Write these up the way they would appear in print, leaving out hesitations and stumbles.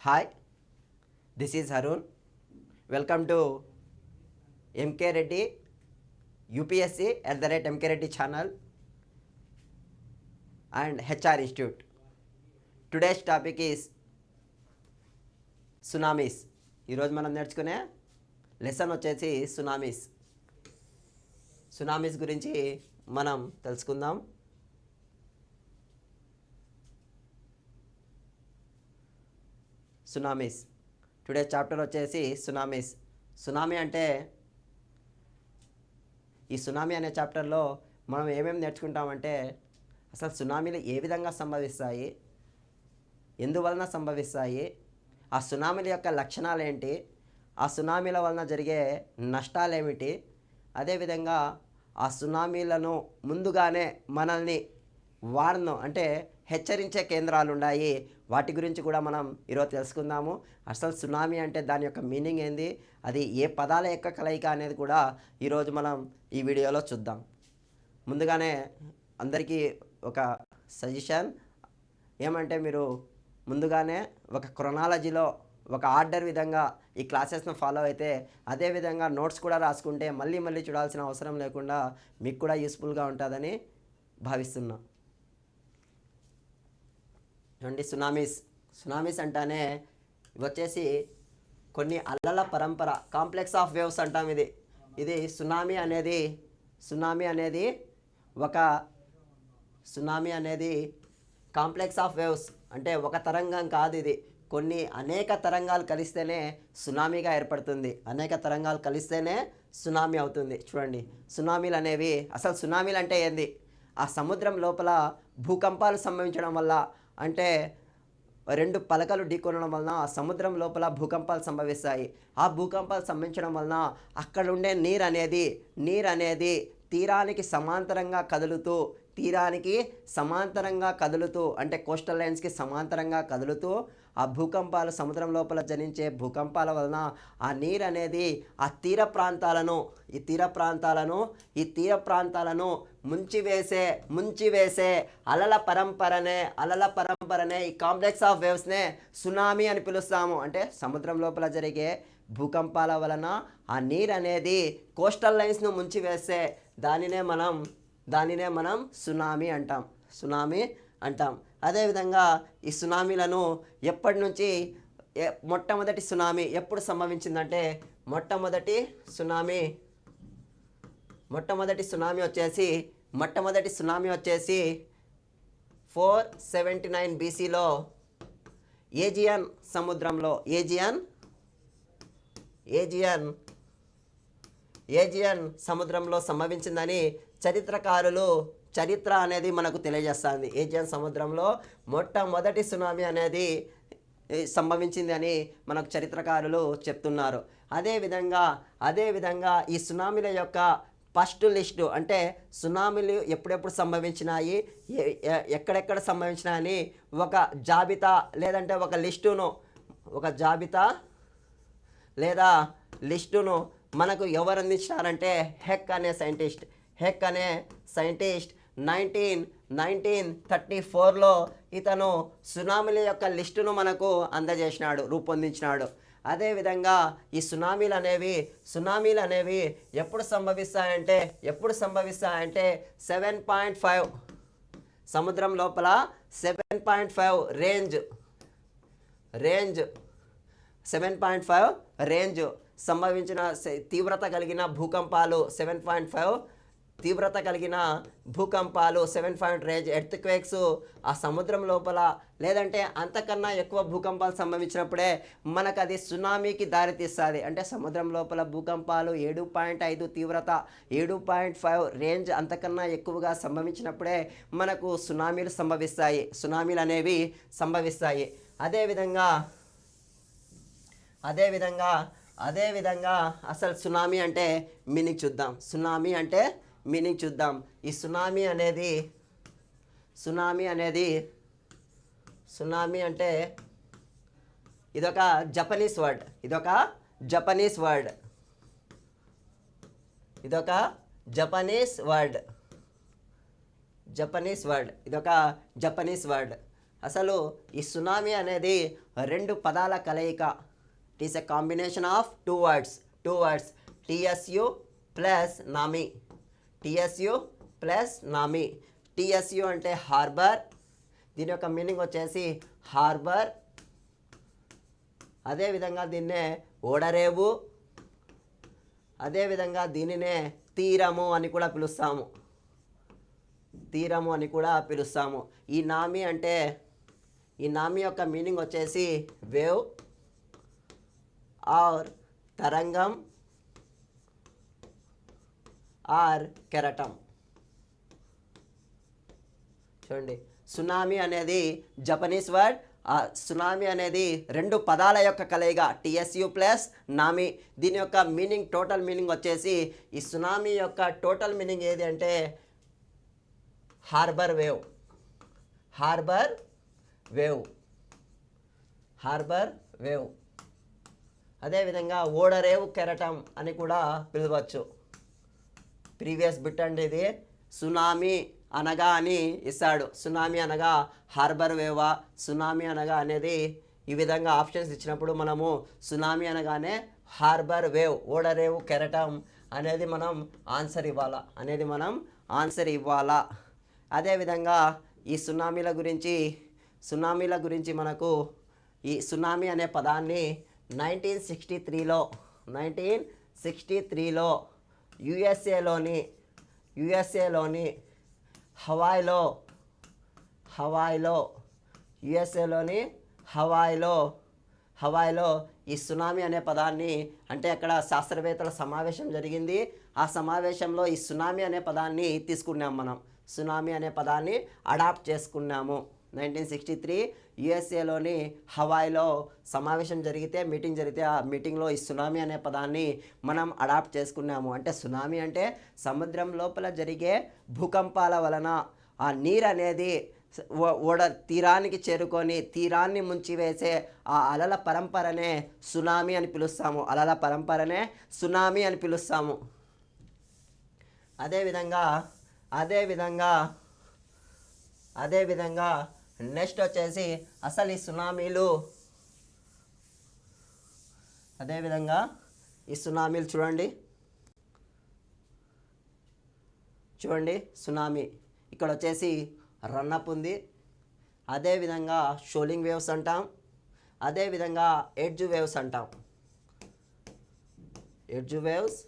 Hi, this is Harun. Welcome to MK Reddy UPSC @MK Reddy channel and HR Institute. Today's topic is tsunamis. ఈరోజు మనం నేర్చుకునే lesson వచ్చేసి tsunamis గురించి మనం తెలుసుకుందాం. సునామీస్ టుడే చాప్టర్ వచ్చేసి సునామీ అంటే ఈ సునామీ అనే చాప్టర్లో మనం ఏమేమి నేర్చుకుంటామంటే అసలు సునామీలు ఏ విధంగా సంభవిస్తాయి, ఎందువలన సంభవిస్తాయి, ఆ సునామీల యొక్క లక్షణాలు ఏంటి, ఆ సునామీల వలన జరిగే నష్టాలు ఏమిటి, అదేవిధంగా ఆ సునామీలను ముందుగానే మనల్ని అంటే హెచ్చరించే కేంద్రాలు ఉన్నాయి. వాటి గురించి కూడా మనం ఈరోజు తెలుసుకుందాము. అసలు సునామీ అంటే దాని యొక్క మీనింగ్ ఏంది, అది ఏ పదాల యొక్క కలయిక అనేది కూడా ఈరోజు మనం ఈ వీడియోలో చూద్దాం. ముందుగానే అందరికీ ఒక సజెషన్ ఏమంటే, మీరు ముందుగానే ఒక క్రొనాలజీలో ఒక ఆర్డర్ విధంగా ఈ క్లాసెస్ను ఫాలో అయితే, అదేవిధంగా నోట్స్ కూడా రాసుకుంటే మళ్ళీ చూడాల్సిన అవసరం లేకుండా మీకు కూడా యూస్ఫుల్గా ఉంటుందని భావిస్తున్నా. చూడండి, సునామీస్ అంటానే ఇవి వచ్చేసి కొన్ని అలల పరంపర, కాంప్లెక్స్ ఆఫ్ వేవ్స్ అంటాం. ఇది సునామీ అనేది కాంప్లెక్స్ ఆఫ్ వేవ్స్ అంటే ఒక తరంగం కాదు. ఇది అనేక తరంగాలు కలిస్తేనే సునామీగా ఏర్పడుతుంది. అనేక తరంగాలు కలిస్తేనే సునామీ అవుతుంది. చూడండి, సునామీలు అనేవి, అసలు సునామీలు అంటే ఏంది? ఆ సముద్రం లోపల భూకంపాలు సంభవించడం వల్ల, అంటే రెండు పలకలు ఢీకొనడం వలన ఆ సముద్రం లోపల భూకంపాలు సంభవిస్తాయి. ఆ భూకంపాలు సంభవించడం వలన అక్కడ ఉండే నీరు అనేది తీరానికి సమాంతరంగా కదులుతూ అంటే కోస్టల్ లైన్స్కి సమాంతరంగా కదులుతూ ఆ భూకంపాలు, సముద్రం లోపల జనించే భూకంపాల వలన ఆ నీరు అనేది ఆ తీర ప్రాంతాలను ముంచివేసే అలల పరంపరనే ఈ కాంప్లెక్స్ ఆఫ్ వేవ్స్నే సునామీ అని పిలుస్తాము. అంటే సముద్రం లోపల జరిగే భూకంపాల వలన ఆ నీరు అనేది కోస్టల్ లైన్స్ను ముంచివేసే దానినే మనం సునామీ అంటాం. అదేవిధంగా ఈ సునామీలను ఎప్పటి నుంచి, మొట్టమొదటి సునామీ ఎప్పుడు సంభవించిందంటే, మొట్టమొదటి సునామీ వచ్చేసి 479 BCలో ఏజియన్ సముద్రంలో ఏజియన్ సముద్రంలో సంభవించిందని చరిత్ర అనేది మనకు తెలియజేస్తుంది. ఏజియన్ సముద్రంలో మొట్టమొదటి సునామీ అనేది సంభవించింది అని మనకు చరిత్రకారులు చెప్తున్నారు. అదేవిధంగా ఈ సునామీల యొక్క ఫస్ట్ లిస్టు, అంటే సునామీలు ఎప్పుడెప్పుడు సంభవించినాయి, ఎక్కడెక్కడ సంభవించినాయని ఒక జాబితా లేదంటే ఒక జాబితా లేదా లిస్టును మనకు ఎవరు అందించినారంటే హెక్ అనే సైంటిస్ట్ 1934లో ఇతను సునామీల యొక్క లిస్టును మనకు రూపొందించినాడు. అదేవిధంగా ఈ సునామీలు అనేవి ఎప్పుడు సంభవిస్తాయంటే 7.5 సముద్రం లోపల 7.5 రేంజ్ సంభవించిన తీవ్రత కలిగిన భూకంపాలు 7.5 రేంజ్ ఎర్త్క్వేక్స్ ఆ సముద్రం లోపల లేదంటే అంతకన్నా ఎక్కువ భూకంపాలు సంభవించినప్పుడే మనకు అది సునామీకి దారితీస్తుంది. అంటే సముద్రం లోపల భూకంపాలు 7.5 తీవ్రత, 7.5 రేంజ్ అంతకన్నా ఎక్కువగా సంభవించినప్పుడే మనకు సునామీలు అనేవి సంభవిస్తాయి. అదేవిధంగా అసలు సునామీ అంటే మీనింగ్ చూద్దాం. ఈ సునామీ అంటే ఇదొక జపనీస్ వర్డ్. అసలు ఈ సునామీ అనేది రెండు పదాల కలయిక. It is a combination of two words tsu plus nami. Tsu plus nami. Tsu అంటే హార్బర్, దీని యొక్క మీనింగ్ వచ్చేసి హార్బర్. అదేవిధంగా దీన్నే ఓడరేవు, అదేవిధంగా దీనినే తీరము అని కూడా పిలుస్తాము. తీరము అని కూడా పిలుస్తాము. ఈ నామీ అంటే, ఈ నామీ యొక్క మీనింగ్ వచ్చేసి వేవ్ ఆర్ తరంగం ఆర్ కెరటం. చూడండి, సునామీ అనేది జపనీస్ వర్డ్. సునామీ అనేది రెండు పదాల యొక్క కలయిక టిఎస్యు ప్లస్ నామీ. దీని యొక్క మీనింగ్, టోటల్ మీనింగ్ వచ్చేసి, ఈ సునామీ యొక్క టోటల్ మీనింగ్ ఏది అంటే harbour wave. Harbour wave, harbour wave. అదేవిధంగా ఓడరేవు కెరటం అని కూడా పిలవచ్చు. ప్రీవియస్ బిట్ అండి ఇది. సునామీ అనగా అని ఇస్తాడు. సునామీ అనగా హార్బర్ వేవా, సునామీ అనగా అనేది ఈ విధంగా ఆప్షన్స్ ఇచ్చినప్పుడు మనము సునామీ అనగానే హార్బర్ వేవ్, ఓడరేవు కెరటం అనేది మనం ఆన్సర్ ఇవ్వాలా. అదేవిధంగా ఈ సునామీల గురించి మనకు ఈ సునామీ అనే పదాన్ని 1963లో యుఎస్ఏలోని హవాయ్లో ఈ సునామీ అనే పదాన్ని, అంటే అక్కడ శాస్త్రవేత్తల సమావేశం జరిగింది. ఆ సమావేశంలో ఈ సునామీ అనే పదాన్ని తీసుకున్నాం. మనం సునామీ అనే పదాన్ని అడాప్ట్ చేసుకున్నాము. 1963 యుఎస్ఏలోని హవాయ్లో సమావేశం మీటింగ్ జరిగితే ఆ మీటింగ్లో ఈ సునామీ అనే పదాన్ని మనం అడాప్ట్ చేసుకున్నాము. అంటే సునామీ అంటే సముద్రం లోపల జరిగే భూకంపాల వలన ఆ నీరు అనేది తీరానికి చేరుకొని తీరాన్ని ముంచివేసే ఆ అలల పరంపరనే సునామీ అని పిలుస్తాము. అదేవిధంగా నెక్స్ట్ వచ్చేసి అసలు ఈ సునామీలు, చూడండి సునామీ ఇక్కడ వచ్చేసి రన్అప్ ఉంది. అదేవిధంగా షోలింగ్ వేవ్స్ అంటాం. అదేవిధంగా ఎడ్జ్ వేవ్స్ అంటాం. ఎడ్జ్ వేవ్స్,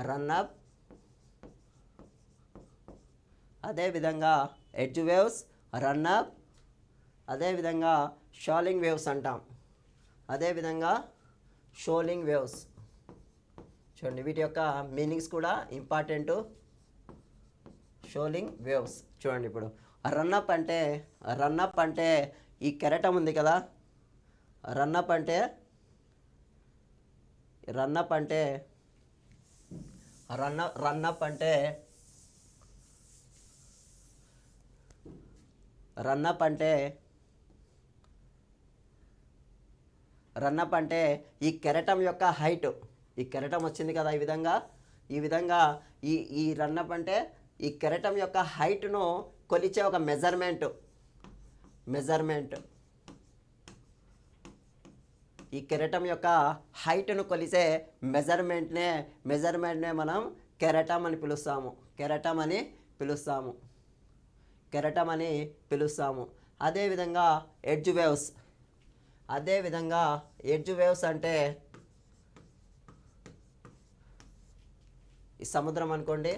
రన్అప్, అదేవిధంగా ఎడ్జ్ వేవ్స్, రన్అప్, అదేవిధంగా షోలింగ్ వేవ్స్ అంటాం. చూడండి, వీటి యొక్క మీనింగ్స్ కూడా ఇంపార్టెంట్. షోలింగ్ వేవ్స్ చూడండి. ఇప్పుడు రన్అప్ అంటే ఈ కెరటం ఉంది కదా, రన్అప్ అంటే ఈ కెరటం యొక్క హైట్. ఈ కెరటం వచ్చింది కదా ఈ విధంగా ఈ రన్అప్ అంటే ఈ కెరటం యొక్క హైట్ను కొలిచే ఒక మెజర్మెంట్. ఈ కెరటం యొక్క హైట్ను కొలిసే మెజర్మెంట్నే మనం కెరటం అని పిలుస్తాము. అదేవిధంగా ఎడ్జ్ వేవ్స్ అంటే ఈ సముద్రం అనుకోండి,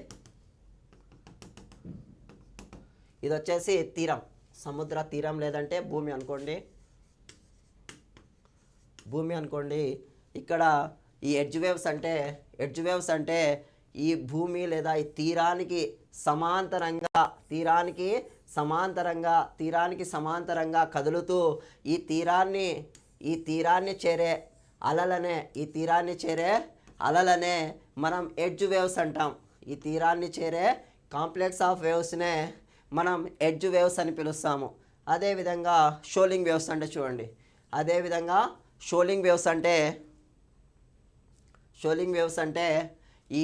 ఇది వచ్చేసి తీరం, సముద్ర తీరం లేదంటే భూమి అనుకోండి. ఇక్కడ ఈ ఎడ్జ్ వేవ్స్ అంటే ఈ భూమి లేదా ఈ తీరానికి సమాంతరంగా కదులుతూ ఈ తీరాన్ని చేరే అలలనే మనం ఎడ్జ్ వేవ్స్ అంటాం. ఈ తీరాన్ని చేరే కాంప్లెక్స్ ఆఫ్ వేవ్స్నే మనం ఎడ్జ్ వేవ్స్ అని పిలుస్తాము. అదేవిధంగా షోలింగ్ వేవ్స్ అంటే చూడండి. షోలింగ్ వేవ్స్ అంటే ఈ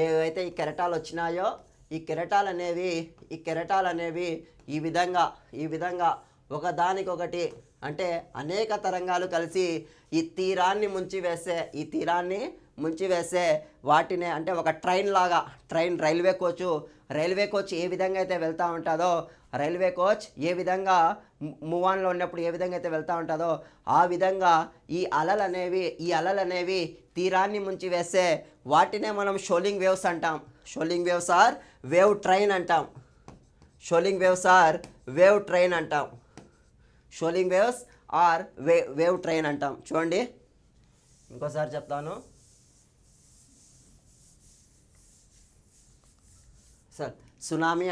ఏవైతే ఈ కెరటాలు వచ్చినాయో ఈ కెరటాలు అనేవి ఈ విధంగా ఒకదానికొకటి అంటే అనేక తరంగాలు కలిసి ఈ తీరాన్ని ముంచివేసే వాటినే అంటే ఒక ట్రైన్ లాగా రైల్వే కోచ్ ఏ విధంగా అయితే వెళ్తూ ఉంటుందో రైల్వే కోచ్ ఏ విధంగా మూవ్ ఆన్లో ఉన్నప్పుడు ఏ విధంగా అయితే వెళ్తూ ఉంటుందో ఆ విధంగా ఈ అలలనేవి తీరాన్ని ముంచివేసే వాటినే మనం షోలింగ్ వేవ్స్ అంటాం. షోలింగ్ వేవ్స్ ఆర్ వేవ్ ట్రైన్ అంటాం. షోలింగ్ వేవ్స్ ఆర్ వేవ్ ట్రైన్ అంటాం. షోలింగ్ వేవ్స్ ఆర్ వేవ్ ట్రైన్ అంటాం. చూడండి ఇంకోసారి చెప్తాను. సార్ సునామీ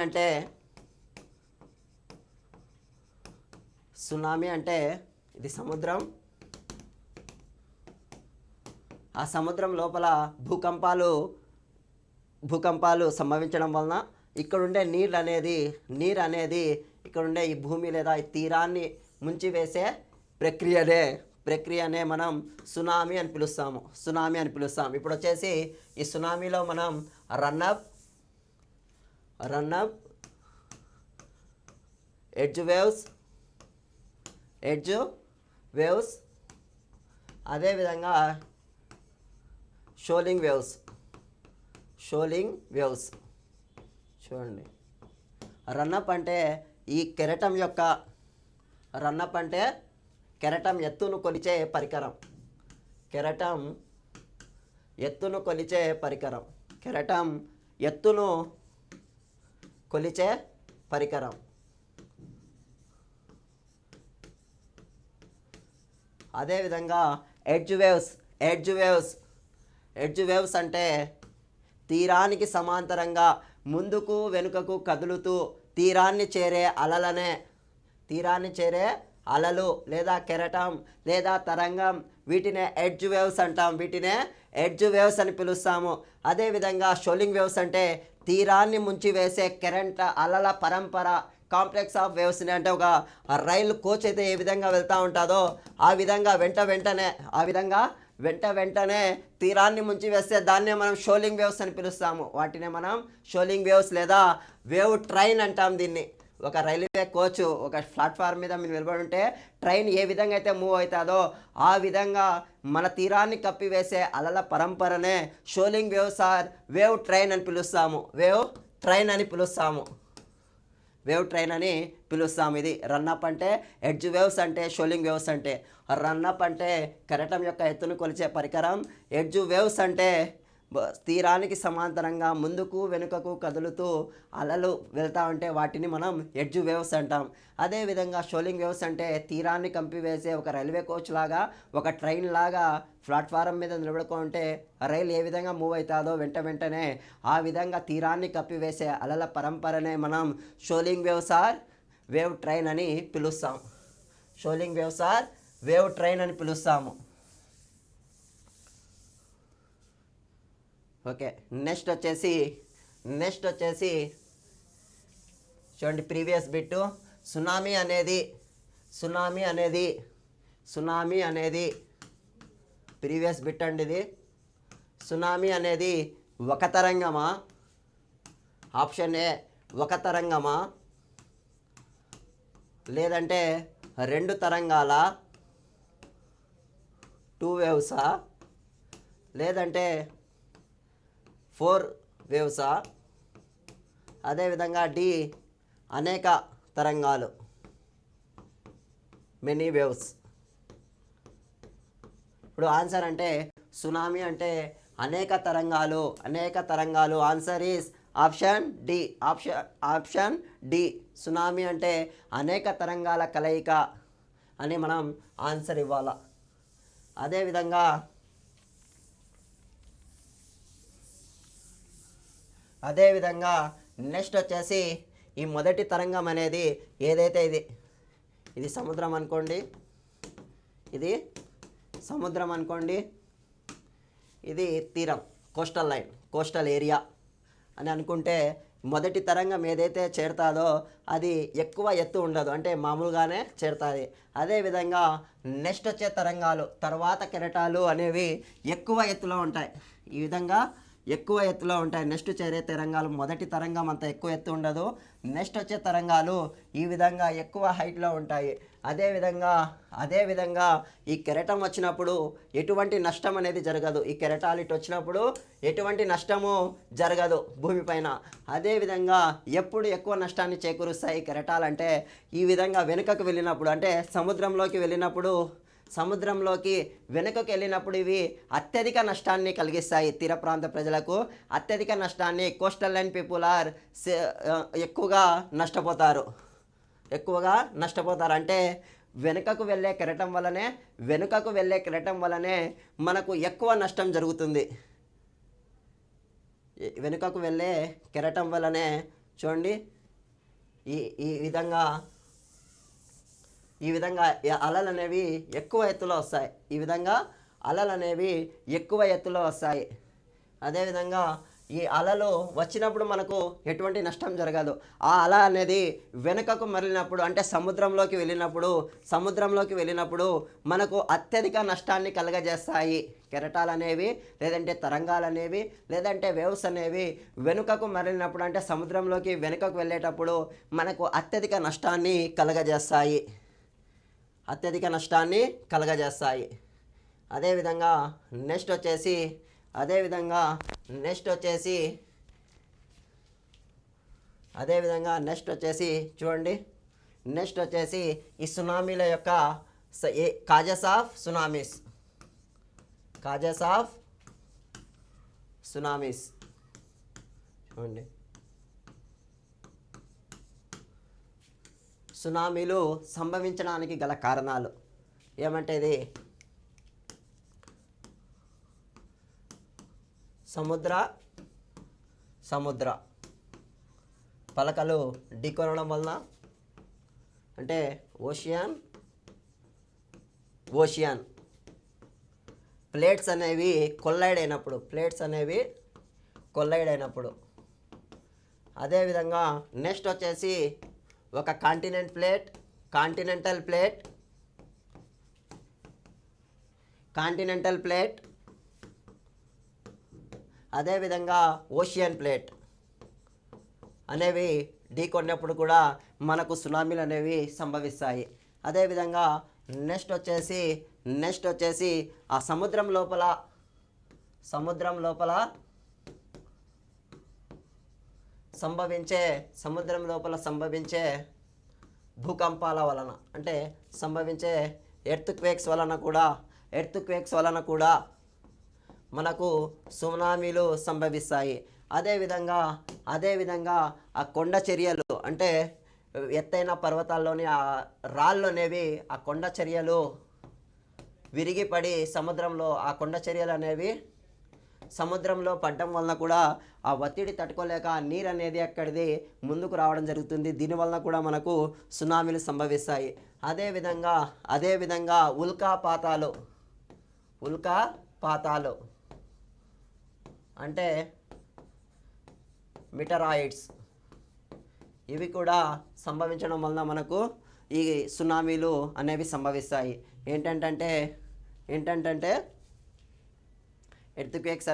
అంటే ఇది సముద్రం. ఆ సముద్రం లోపల భూకంపాలు సంభవించడం వలన ఇక్కడుండే నీరు అనేది ఇక్కడుండే ఈ భూమి లేదా ఈ తీరాన్ని ముంచివేసే ప్రక్రియనే మనం సునామీ అని పిలుస్తాము. ఇప్పుడు వచ్చేసి ఈ సునామీలో మనం రన్అప్ ఎడ్జ్ వేవ్స్ అదేవిధంగా షోలింగ్ వేవ్స్ చూడండి. రన్అప్ అంటే ఈ కెరటం ఎత్తును కొలిచే పరికరం. కెరటం ఎత్తును కొలిచే పరికరం. అదేవిధంగా ఎడ్జ్ వేవ్స్ అంటే తీరానికి సమాంతరంగా ముందుకు వెనుకకు కదులుతూ తీరాన్ని చేరే అలలు లేదా కెరటం లేదా తరంగం వీటినే ఎడ్జ్ వేవ్స్ అంటాం. అని పిలుస్తాము. అదేవిధంగా షోలింగ్ వేవ్స్ అంటే తీరాన్ని ముంచివేసే కరెంట్ అలల పరంపర కాంప్లెక్స్ ఆఫ్ వేవ్స్ని అంటే ఒక రైలు కోచ్ అయితే ఏ విధంగా వెళ్తూ ఉంటుందో ఆ విధంగా వెంటనే తీరాన్ని ముంచివేస్తే దాన్నే మనం షోలింగ్ వేవ్స్ అని పిలుస్తాము. వాటినే మనం షోలింగ్ వేవ్స్ లేదా వేవ్ ట్రైన్ అంటాం. దీన్ని ఒక రైల్వే కోచ్ ఒక ప్లాట్ఫామ్ మీద మీరు నిలబడి ఉంటే ట్రైన్ ఏ విధంగా అయితే మూవ్ అవుతుందో ఆ విధంగా మన తీరాన్ని కప్పివేసే అలల పరంపరనే షోలింగ్ వేవ్స్ ఆర్ వేవ్ ట్రైన్ అని పిలుస్తాము. ఇది రన్అప్ అంటే ఎడ్జ్ వేవ్స్ అంటే షోలింగ్ వేవ్స్ అంటే. రన్అప్ అంటే కెరటం యొక్క ఎత్తును కొలిచే పరికరం. ఎడ్జ్ వేవ్స్ అంటే తీరానికి సమాంతరంగా ముందుకు వెనుకకు కదులుతూ అలలు వెళ్తూ ఉంటే వాటిని మనం ఎడ్జ్ వేవ్స్ అంటాం. అదేవిధంగా షోలింగ్ వేవ్స్ అంటే తీరాన్ని కంపివేసే ఒక రైల్వే కోచ్ లాగా ఒక ట్రైన్ లాగా ప్లాట్ఫారం మీద నిలబడుకుంటే రైలు ఏ విధంగా మూవ్ అవుతుందో వెంటనే ఆ విధంగా తీరాన్ని కప్పివేసే అలల పరంపరనే మనం షోలింగ్ వేవ్స్ ఆర్ వేవ్ ట్రైన్ అని పిలుస్తాము. ఓకే, నెక్స్ట్ వచ్చేసి చూడండి ప్రీవియస్ బిట్టు. సునామీ అనేది ప్రీవియస్ బిట్ అండి ఇది. సునామీ అనేది ఒక తరంగమా? ఆప్షన్ ఏ ఒక తరంగమా, లేదంటే రెండు తరంగాల 2 వేవ్సా, లేదంటే 4 వేవ్సా, అదేవిధంగా డి అనేక తరంగాలు మెనీ వేవ్స్. ఇప్పుడు ఆన్సర్ అంటే సునామీ అంటే అనేక తరంగాలు. Answer is option D. Tsunami అంటే అనేక తరంగాల కలయిక అని మనం ఆన్సర్ ఇవ్వాలి. అదేవిధంగా నెక్స్ట్ వచ్చేసి ఈ మొదటి తరంగం అనేది ఏదైతే ఇది సముద్రం అనుకోండి, ఇది తీరం కోస్టల్ ఏరియా అని అనుకుంటే మొదటి తరంగం ఏదైతే చేరుతుందో అది ఎక్కువ ఎత్తు ఉండదు, అంటే మామూలుగానే చేరుతుంది. అదేవిధంగా నెక్స్ట్ వచ్చే తరంగాలు తర్వాత కెరటాలు అనేవి ఎక్కువ ఎత్తులో ఉంటాయి. ఈ విధంగా ఎక్కువ ఎత్తులో ఉంటాయి. నెక్స్ట్ చేరే తరంగాలు మొదటి తరంగం అంత ఎక్కువ ఎత్తు ఉండదు. నెక్స్ట్ వచ్చే తరంగాలు ఈ విధంగా ఎక్కువ హైట్లో ఉంటాయి. అదేవిధంగా ఈ కెరటం వచ్చినప్పుడు ఎటువంటి నష్టం అనేది జరగదు. ఈ కెరటాలు ఇటు వచ్చినప్పుడు ఎటువంటి నష్టము జరగదు భూమిపైన. అదేవిధంగా ఎప్పుడు ఎక్కువ నష్టాన్ని చేకూరుస్తాయి కెరటాలంటే ఈ విధంగా వెనుకకు వెళ్ళినప్పుడు, అంటే సముద్రంలోకి వెనుకకు వెళ్ళినప్పుడు ఇవి అత్యధిక నష్టాన్ని కలిగిస్తాయి. తీర ప్రాంత ప్రజలకు అత్యధిక నష్టాన్ని, కోస్టల్ లైన్ పీపుల్ ఆర్ ఎక్కువగా నష్టపోతారు. అంటే వెనుకకు వెళ్ళే కెరటం వల్లనే మనకు ఎక్కువ నష్టం జరుగుతుంది. వెనుకకు వెళ్ళే కెరటం వల్లనే చూడండి ఈ విధంగా అలలు అనేవి ఎక్కువ ఎత్తులో వస్తాయి. అదేవిధంగా ఈ అలలు వచ్చినప్పుడు మనకు ఎటువంటి నష్టం జరగదు. ఆ అల అనేది వెనుకకు మరలినప్పుడు, అంటే సముద్రంలోకి వెళ్ళినప్పుడు మనకు అత్యధిక నష్టాన్ని కలుగజేస్తాయి. కెరటాలు అనేవి, లేదంటే తరంగాలు అనేవి, లేదంటే వేవ్స్ అనేవి వెనుకకు మరలినప్పుడు, అంటే సముద్రంలోకి వెనుకకు వెళ్ళేటప్పుడు మనకు అత్యధిక నష్టాన్ని కలుగజేస్తాయి. అదేవిధంగా నెక్స్ట్ వచ్చేసి చూడండి, నెక్స్ట్ వచ్చేసి ఈ సునామీల యొక్క కాజెస్ ఆఫ్ సునామీస్ చూడండి. సునామీలు సంభవించడానికి గల కారణాలు ఏమంటే ఇది సముద్ర పలకలు ఢీకొనడం వలన, అంటే ఓషియన్ ప్లేట్స్ అనేవి కొల్లైడ్ అయినప్పుడు. అదేవిధంగా నెక్స్ట్ వచ్చేసి ఒక కాంటినెంటల్ ప్లేట్, అదేవిధంగా ఓషియన్ ప్లేట్ అనేవి ఢీకొన్నప్పుడు కూడా మనకు సునామీలు అనేవి సంభవిస్తాయి. అదేవిధంగా నెక్స్ట్ వచ్చేసి ఆ సముద్రం లోపల సంభవించే భూకంపాల వలన, అంటే సంభవించే ఎర్త్ క్వేక్స్ వలన కూడా మనకు సునామీలు సంభవిస్తాయి. అదేవిధంగా ఆ కొండ చర్యలు, అంటే ఎత్తైన పర్వతాల్లోని ఆ రాళ్ళు అనేవి, ఆ కొండ చర్యలు విరిగిపడి ఆ కొండ చర్యలు అనేవి సముద్రంలో పడడం వలన కూడా ఆ ఒత్తిడి తట్టుకోలేక నీరు అనేది అక్కడిది ముందుకు రావడం జరుగుతుంది. దీనివలన కూడా మనకు సునామీలు సంభవిస్తాయి. అదేవిధంగా ఉల్కాపాతాలు అంటే మిటరాయిడ్స్, ఇవి కూడా సంభవించడం వలన మనకు ఈ సునామీలు అనేవి సంభవిస్తాయి. ఏంటంటే ఎర్త్ క్వేక్స్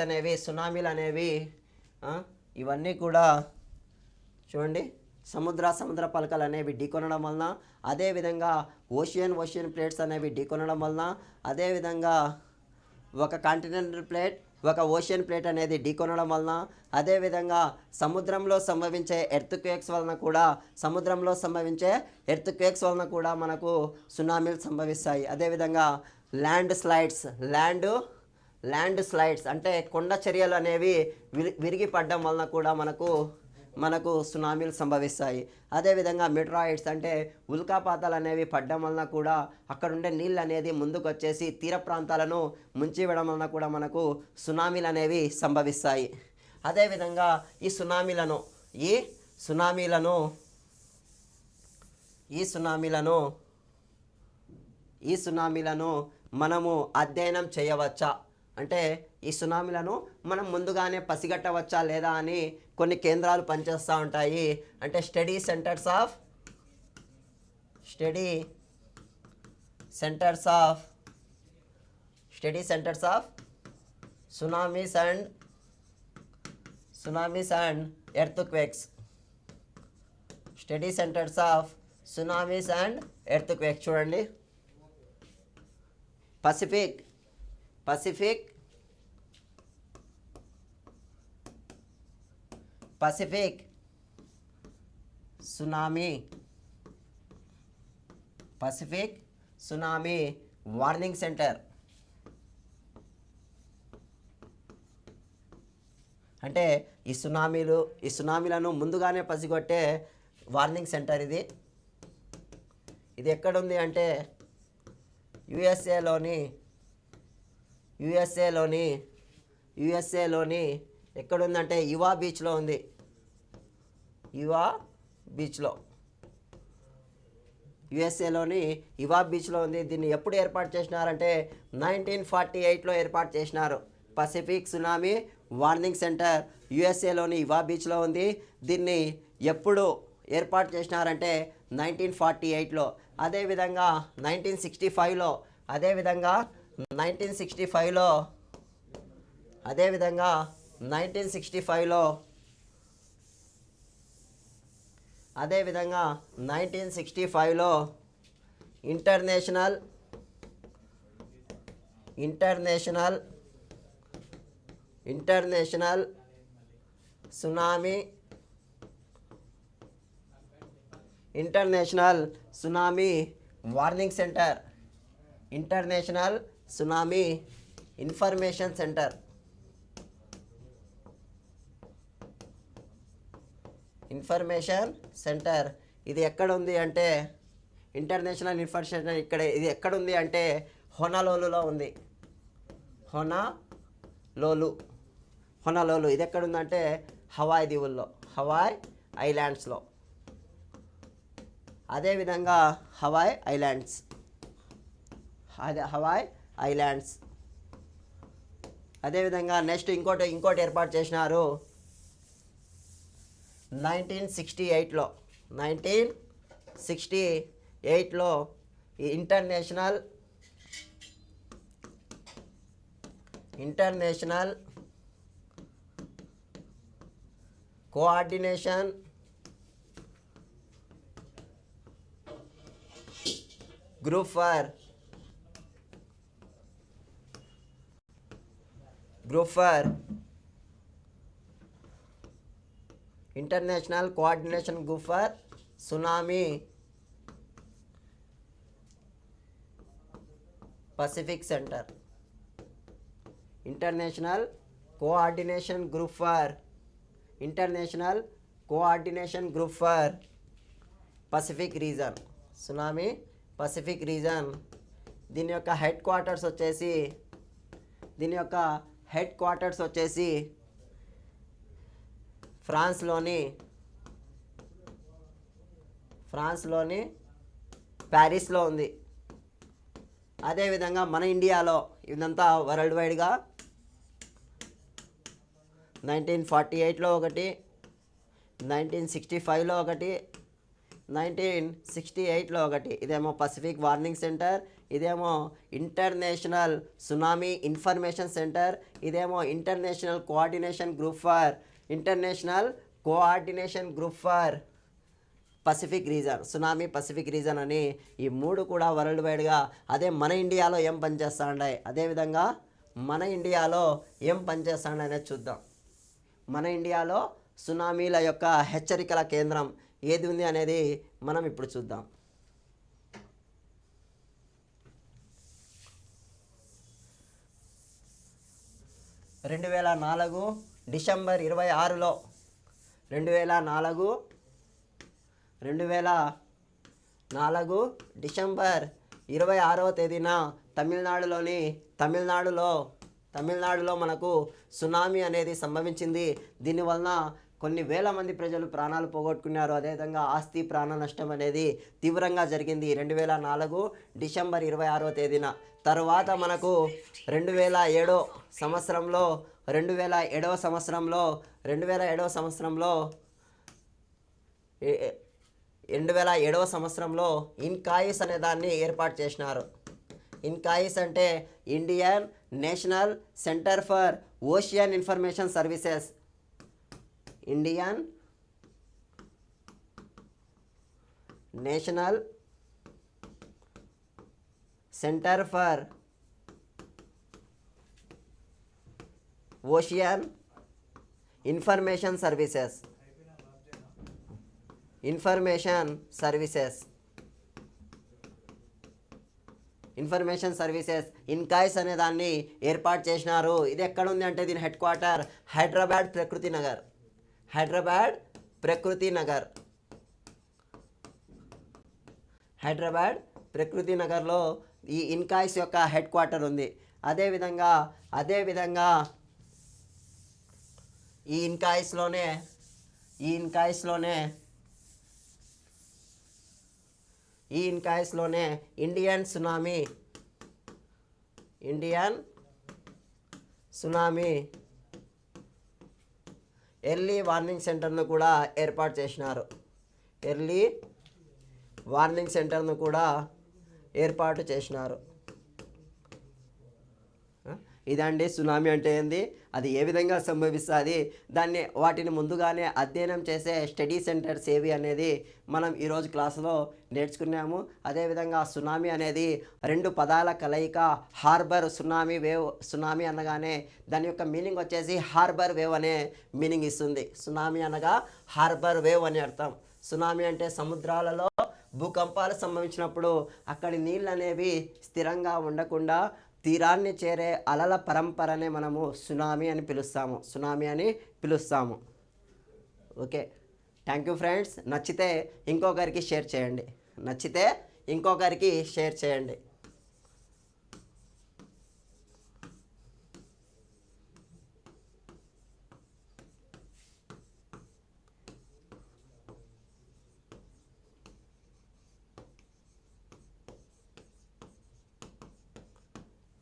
అనేవి సునామీలు అనేవి ఇవన్నీ కూడా చూడండి సముద్ర పలకలు అనేవి ఢీకొనడం వలన, అదేవిధంగా ఓషియన్ ప్లేట్స్ అనేవి ఢీకొనడం వలన, అదేవిధంగా ఒక కాంటినెంటల్ ప్లేట్, ఒక ఓషియన్ ప్లేట్ అనేది ఢీకొనడం వలన, అదేవిధంగా సముద్రంలో సంభవించే ఎర్త్ క్వేక్స్ వలన కూడా మనకు సునామీలు సంభవిస్తాయి. అదేవిధంగా ల్యాండ్ స్లైడ్స్ అంటే కొండ చర్యలు అనేవి విరిగి పడడం వలన కూడా మనకు సునామీలు సంభవిస్తాయి. అదేవిధంగా మెట్రాయిడ్స్ అంటే ఉల్కాపాతాలు అనేవి పడడం వలన కూడా అక్కడ ఉండే నీళ్ళు అనేది ముందుకు వచ్చేసి తీర ప్రాంతాలను ముంచివేయడం వలన కూడా మనకు సునామీలు అనేవి సంభవిస్తాయి. అదేవిధంగా ఈ సునామీలను మనము అధ్యయనం చేయవచ్చా, అంటే ఈ సునామీలను మనం ముందుగానే పసిగట్టవచ్చా లేదా అని కొన్ని కేంద్రాలు పనిచేస్తూ ఉంటాయి. అంటే study centres of tsunamis and earthquakes. Steady centers of tsunamis and earthquakes చూడండి. పసిఫిక్ సునామీ వార్నింగ్ సెంటర్ అంటే ఈ సునామీలను ముందుగానే పసిగొట్టే వార్నింగ్ సెంటర్ ఇది ఎక్కడుంది అంటే యుఎస్ఏలోని ఎక్కడుందంటే ఇవా బీచ్లో ఉంది. యుఎస్ఏలోని ఇవా బీచ్లో ఉంది. దీన్ని ఎప్పుడు ఏర్పాటు చేసినారంటే 1948లో ఏర్పాటు చేసినారు. పసిఫిక్ సునామీ వార్నింగ్ సెంటర్ యుఎస్ఏలోని ఇవా బీచ్లో ఉంది. దీన్ని ఎప్పుడు ఏర్పాటు చేసినారంటే 1948లో. అదేవిధంగా 1965లో అదేవిధంగా 1965లో international tsunami warning centre, international tsunami information centre ఇది ఎక్కడ ఉంది అంటే ఇంటర్నేషనల్ ఇన్ఫర్మేషన్ సెంటర్ ఇది ఎక్కడ ఉంది అంటే హొనలులులో ఉంది. హొనలులు ఇది ఎక్కడ ఉందంటే హవాయ్ దీవుల్లో, హవాయ్ ఐలాండ్స్లో. అదేవిధంగా హవాయ్ ఐలాండ్స్ అదేవిధంగా నెక్స్ట్ ఇంకోటి ఏర్పాటు చేసినారు 1968లో ఈ international coordination group for international coordination group for tsunami Pacific centre, international coordination group for Pacific reason, tsunami Pacific reason. దీని యొక్క హెడ్ క్వార్టర్స్ వచ్చేసి ఫ్రాన్స్లోని ప్యారిస్లో ఉంది. అదేవిధంగా మన ఇండియాలో ఇదంతా వరల్డ్ వైడ్గా 1948లో ఒకటి, 1965లో ఒకటి, 1968లో ఒకటి. ఇదేమో పసిఫిక్ వార్నింగ్ సెంటర్, ఇదేమో ఇంటర్నేషనల్ సునామీ ఇన్ఫర్మేషన్ సెంటర్, ఇదేమో international coordination group for Pacific reason, tsunami Pacific reason అని ఈ మూడు కూడా వరల్డ్ వైడ్గా. అదే మన ఇండియాలో ఏం పనిచేస్తాయి, అదేవిధంగా మన ఇండియాలో ఏం పనిచేస్తాయి అనేది చూద్దాం. మన ఇండియాలో సునామీల యొక్క హెచ్చరికల కేంద్రం ఏది ఉంది అనేది మనం ఇప్పుడు చూద్దాం. డిసెంబర్ 26వ తేదీన తమిళనాడులో మనకు సునామీ అనేది సంభవించింది. దీనివలన కొన్ని వేల మంది ప్రజలు ప్రాణాలు పోగొట్టుకున్నారు. అదేవిధంగా ఆస్తి ప్రాణ నష్టం అనేది తీవ్రంగా జరిగింది 2004 డిసెంబర్ 26వ తేదీన. తర్వాత మనకు 2007వ సంవత్సరంలో ఇన్కాయిస్ అనే దాన్ని ఏర్పాటు చేసినారు. ఇన్కాయిస్ అంటే Indian national centre for ocean information services. Indian national centre for ocean information services. Information services INCOIS అనే దాన్ని ఏర్పాటు చేసినారు. ఇది ఎక్కడ ఉంది అంటే దీని హెడ్ క్వార్టర్ హైదరాబాద్ ప్రకృతి నగర్. హైదరాబాద్ ప్రకృతి నగర్లో ఈ ఇన్కాయిస్ యొక్క హెడ్ క్వార్టర్ ఉంది. అదేవిధంగా ఈ ఇన్కాయిస్లోనే ఇండియన్ సునామీ ఎర్లీ వార్నింగ్ సెంటర్ను కూడా ఏర్పాటు చేసినారు. ఇదండి సునామీ అంటే ఏంది, అది ఏ విధంగా సంభవిస్తుంది, వాటిని ముందుగానే అధ్యయనం చేసే స్టడీ సెంటర్స్ ఏవి అనేది మనం ఈరోజు క్లాసులో నేర్చుకున్నాము. అదేవిధంగా సునామీ అనేది రెండు పదాల కలయిక. Harbour tsunami wave. సునామీ అనగానే దాని యొక్క మీనింగ్ వచ్చేసి హార్బర్ వేవ్ అనే మీనింగ్ ఇస్తుంది. సునామీ అనగా హార్బర్ వేవ్ అని అర్థం. సునామీ అంటే సముద్రాలలో భూకంపాలు సంభవించినప్పుడు అక్కడి నీళ్ళు అనేవి స్థిరంగా ఉండకుండా తీరాన్ని చేరే అలల పరంపరనే మనము సునామీ అని పిలుస్తాము. Okay, thank you friends. నచ్చితే ఇంకొకరికి షేర్ చేయండి.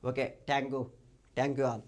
Okay, thank you all.